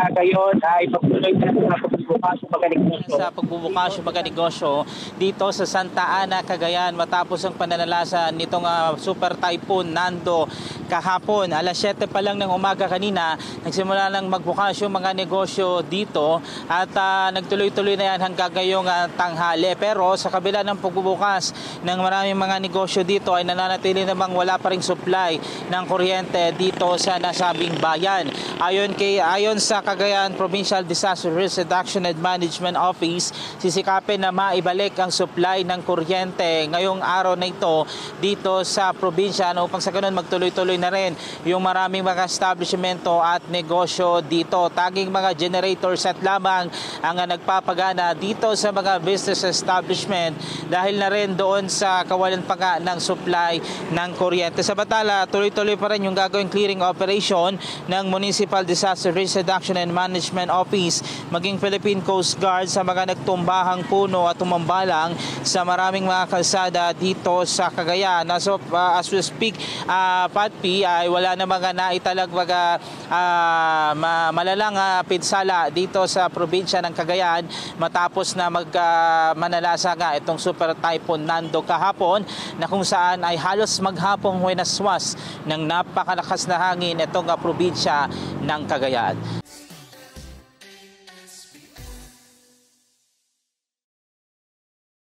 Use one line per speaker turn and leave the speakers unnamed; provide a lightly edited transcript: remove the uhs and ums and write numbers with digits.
gayon ay pagtuloy na sa pagbubukas ng mga negosyo.
Sa pagbubukas ng mga negosyo dito sa Santa Ana, Cagayan matapos ang pananalasan nitong Super Typhoon Nando kahapon. Alas 7 pa lang ng umaga kanina, nagsimula lang magbukas yung mga negosyo dito at nagtuloy-tuloy na yan hanggang ngayong tanghali. Pero sa kabila ng pagbubukas ng maraming mga negosyo dito ay nananatili namang wala pa ring supply ng kuryente dito sa nasabing bayan. Ayon sa Cagayan Provincial Disaster Risk Reduction and Management Office, sisikapin na maibalik ang supply ng kuryente ngayong araw na ito dito sa probinsya upang sa ganun magtuloy-tuloy na rin yung maraming mga establishmento at negosyo dito. Taging mga generator set lamang ang nagpapagana dito sa mga business establishment dahil na rin doon sa kawalan pa nga ng supply ng kuryente. Sa batala, tuloy-tuloy pa rin yung gagawing clearing operation ng Municipal Disaster Risk Reduction and Management Office maging Philippine Coast Guard sa mga nagtumbahang puno at tumambalang sa maraming mga kalsada dito sa Cagayan. So, as we speak, Patpi, ay wala na mga naitalag mga malalang pinsala dito sa probinsya ng Cagayan matapos na manalasa nga itong Super Typhoon Nando kahapon na kung saan ay halos maghapong huwenaswas ng napakalakas na hangin itong probinsya ng Cagayan.